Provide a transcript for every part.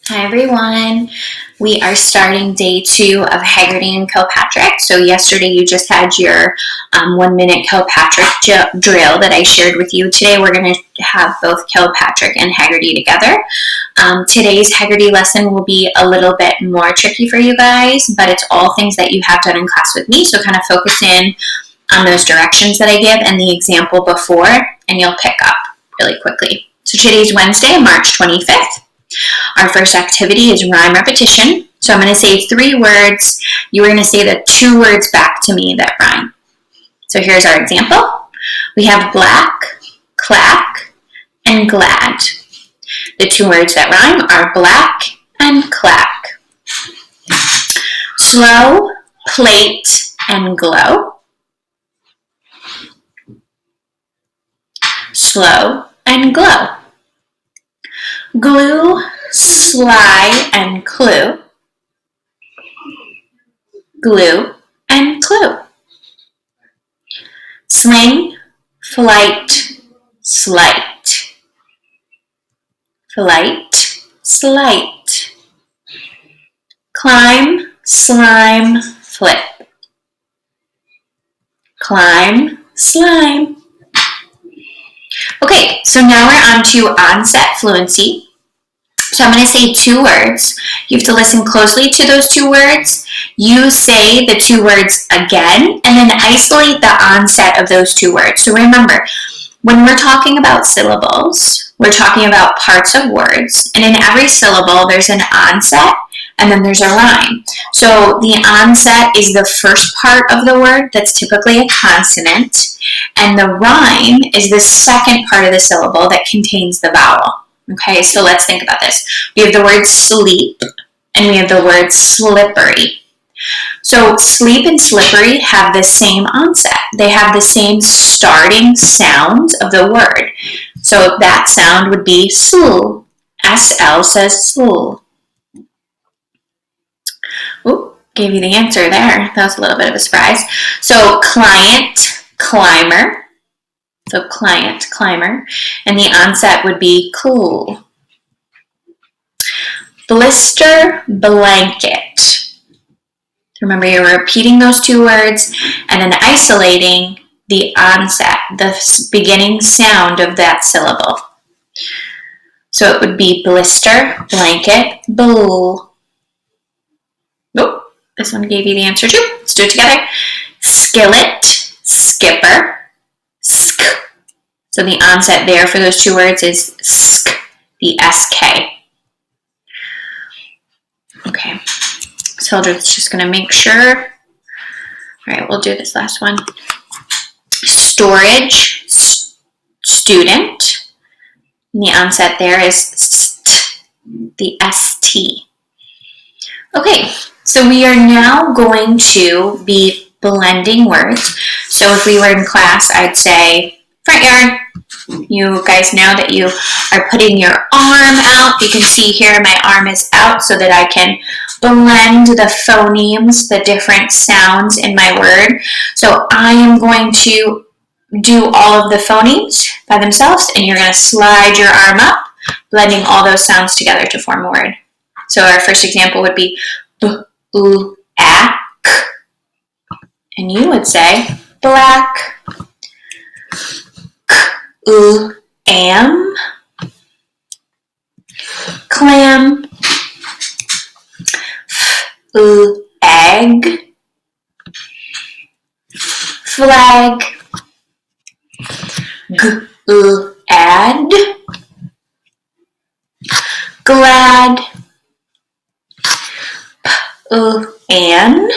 Hi everyone. We are starting day 2 of Heggerty and Kilpatrick. So yesterday you just had your 1-minute Kilpatrick drill that I shared with you. Today we're going to have both Kilpatrick and Heggerty together. Today's Heggerty lesson will be a little bit more tricky for you guys, but it's all things that you have done in class with me. So kind of focus in on those directions that I give and the example before, and you'll pick up really quickly. So today's Wednesday, March 25th. Our first activity is rhyme repetition. So I'm going to say 3 words. You are going to say the 2 words back to me that rhyme. So here's our example. We have black, clack, and glad. The 2 words that rhyme are black and clack. Slow, plate, and glow. Slow and glow. Glue, sly, and clue. Glue and clue. Sling, flight, slight. Flight, slight. Climb, slime, flip. Climb, slime. Okay, so now we're on to onset fluency. So I'm going to say 2 words. You have to listen closely to those 2 words. You say the 2 words again, and then isolate the onset of those 2 words. So remember, when we're talking about syllables, we're talking about parts of words, and in every syllable there's an onset, and then there's a rhyme. So the onset is the first part of the word that's typically a consonant, and the rhyme is the second part of the syllable that contains the vowel. Okay, so let's think about this. We have the word sleep, and we have the word slippery. So sleep and slippery have the same onset. They have the same starting sounds of the word. So that sound would be sl. SL says sl. Ooh, gave you the answer there. That was a little bit of a surprise. So client, climber. So client, climber. And the onset would be cool. Blister, blanket. Remember, you're repeating those 2 words and then isolating the onset, the beginning sound of that syllable. So it would be blister, blanket, bull. Oh, this one gave you the answer too. Let's do it together. Skillet, skipper. Sk. So the onset there for those 2 words is sk, the SK. Okay, so just going to make sure. All right, we'll do this last one. Storage, student. And the onset there is st, the ST. Okay, so we are now going to be blending words. So if we were in class, I'd say front yard. You guys know that you are putting your arm out. You can see here my arm is out so that I can blend the phonemes, the different sounds in my word. So I am going to do all of the phonemes by themselves, and you're going to slide your arm up, blending all those sounds together to form a word. So our first example would be b-u-ack, and you would say black. Am, clam, egg, flag, add, glad, and,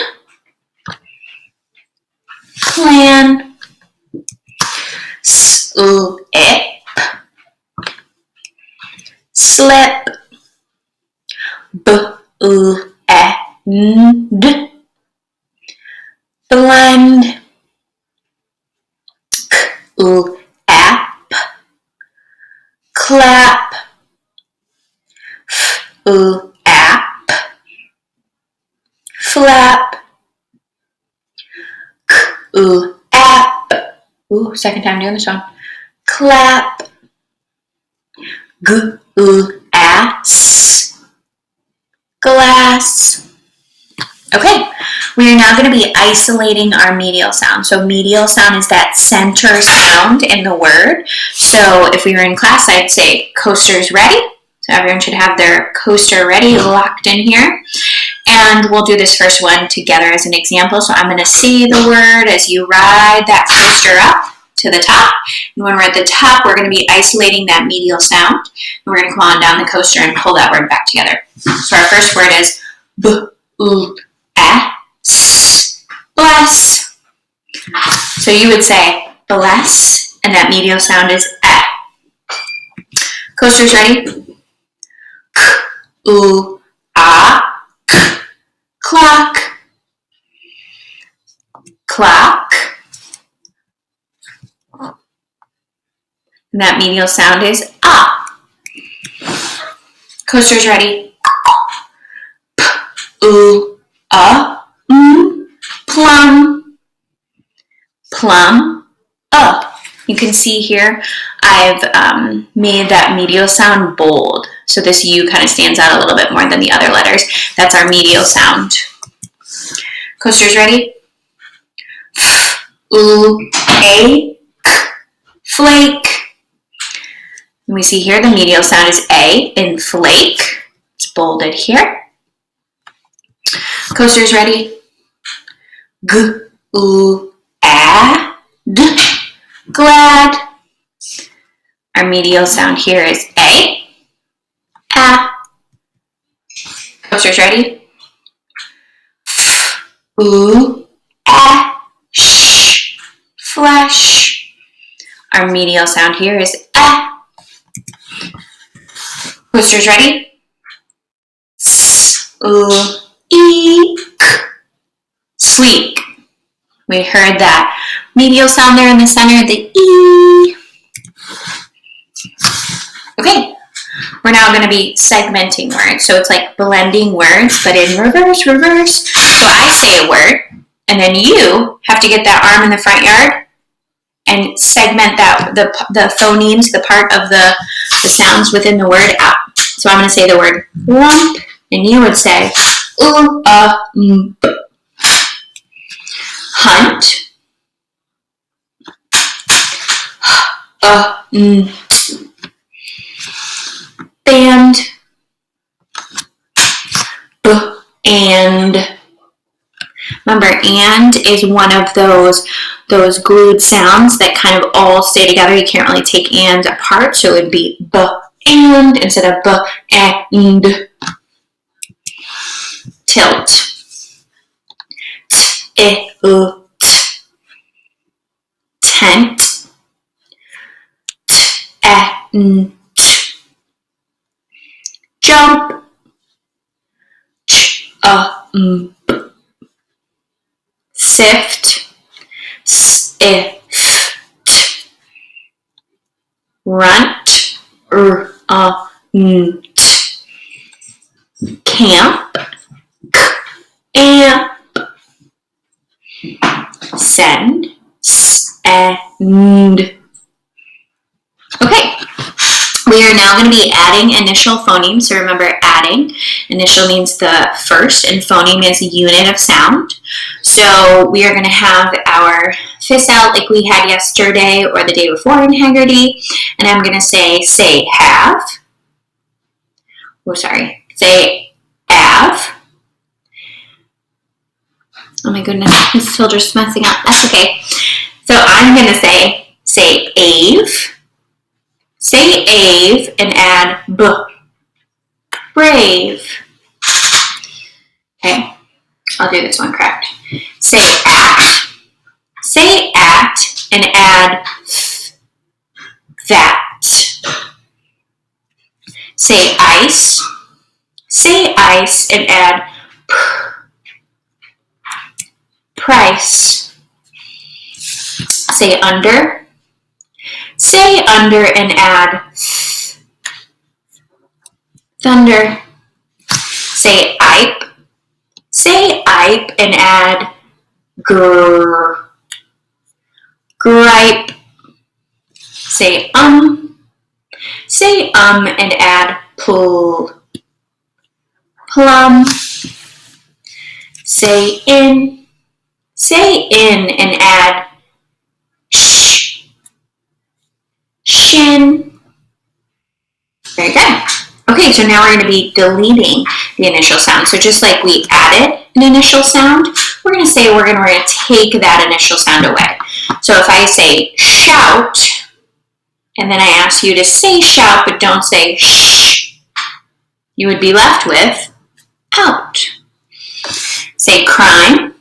plan, ip, slip, end, blend, app, clap, app, flap, app. Ooh, second time doing this one. Clap, ass, We are now going to be isolating our medial sound. So medial sound is that center sound in the word. So if we were in class, I'd say coasters ready. So everyone should have their coaster ready, locked in here. And we'll do this first one together as an example. So I'm going to say the word as you ride that coaster up to the top. And when we're at the top, we're going to be isolating that medial sound. And we're going to come on down the coaster and pull that word back together. So our first word is b-l-e-s, bless. So you would say bless, and that medial sound is eh. Coasters ready? K-u-a-k, clock, clock. And that medial sound is ah. Coasters ready? P-u-a-m, plum, plum, up. You can see here I've made that medial sound bold. So this U kind of stands out a little bit more than the other letters. That's our medial sound. Coasters ready? F-u-a-k, flake. And we see here the medial sound is A in flake. It's bolded here. Coasters ready? G-u-a-d, glad. Our medial sound here is A. A. Coasters ready? F-u-a-sh, flesh. Our medial sound here is A. Coasters ready? S-u-e-k, sleek. We heard that medial sound there in the center, the E. Okay, we're now going to be segmenting words. So it's like blending words, but in reverse. So I say a word, and then you have to get that arm in the front yard and segment that the phonemes, the part of the sounds within the word out. So I'm going to say the word lump, and you would say hunt, band, and. Remember, and is one of those glued sounds that kind of all stay together. You can't really take and apart, so it would be b and instead of b and. Tilt, t-i-u-t, tent, t-e-n-t, jump, ch-a-m, sift, s-if-t, runt, r-a-n-t, camp, k-amp, send, s-e-n-d. Okay. We are now going to be adding initial phonemes. So remember, adding. Initial means the first, and phoneme is a unit of sound. So we are going to have our fists out like we had yesterday or the day before in Heggerty. And I'm going to say have. Say av. Oh my goodness, it's still just messing up. That's okay. So I'm going to say ave. Say ave and add b. Brave. Okay, I'll do this one correct. Say at. Say at and add that. Say ice. Say ice and add price. Say under. Say under and add thunder. Say ipe. Say ipe and add gripe. Say Say and add plum. Say in. Say in and add sh, shin. Very good. Okay, so now we're going to be deleting the initial sound. So just like we added an initial sound, we're going to say we're going to take that initial sound away. So if I say shout, and then I ask you to say shout, but don't say shh, you would be left with out. Say crime.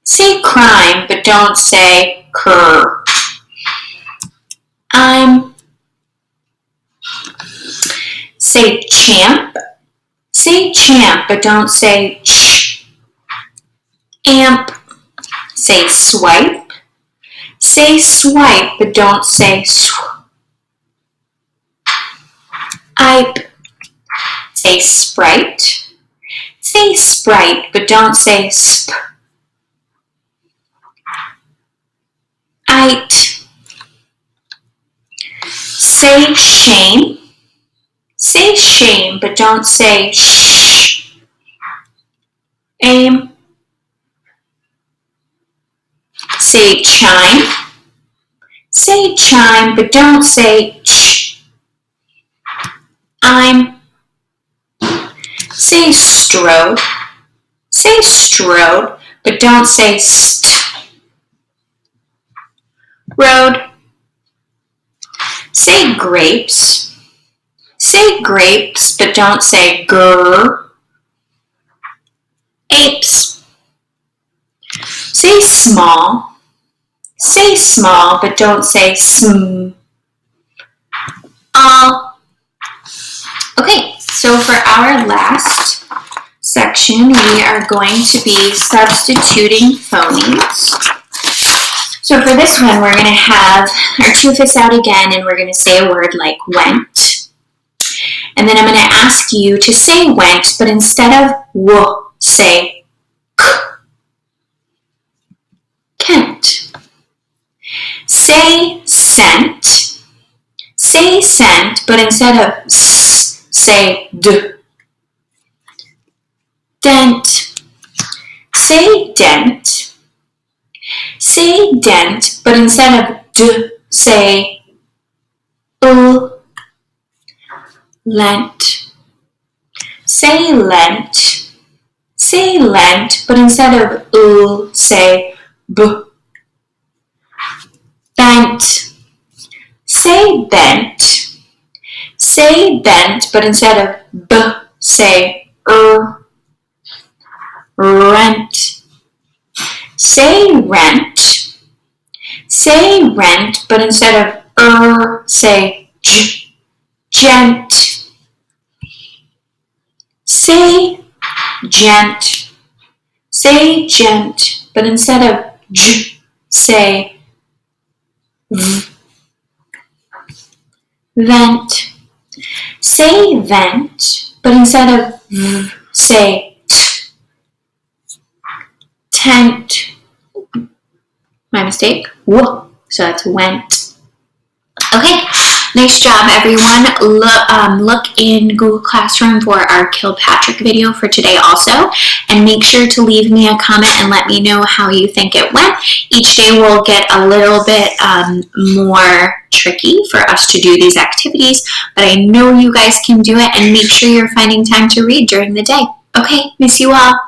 Say crime, but don't say cur. I'm. Say champ. Say champ, but don't say ch. Amp. Say swipe. Say swipe, but don't say sw. Ipe. Say sprite. Say sprite, but don't say sp. Ite. Say shame. Say shame, but don't say shh. Aim. Say chime. Say chime, but don't say ch. I'm. Say strode. Say strode, but don't say st. Road. Say grapes. Say grapes, but don't say grr. Apes. Say small. Say small, but don't say sm. All. Okay, so for our last section, we are going to be substituting phonemes. So for this one, we're going to have our two fists out again, and we're going to say a word like went. And then I'm going to ask you to say went, but instead of w, say k. Kent. Say sent. Say sent, but instead of s, say d. Dent. Say dent. Say dent, but instead of d, say l. Lent. Say lent. Say lent, but instead of l, say b. Bent. Say bent. Say bent, but instead of b, say rent. Say rent. Say rent, but instead of say gent. Say gent. Say gent, but instead of j, say v. Vent. Say vent, but instead of v, say t. Tent. My mistake. Whoa. So that's went. Okay. Nice job, everyone. Look in Google Classroom for our Kilpatrick video for today also. And make sure to leave me a comment and let me know how you think it went. Each day will get a little bit more tricky for us to do these activities, but I know you guys can do it, and make sure you're finding time to read during the day. Okay, miss you all.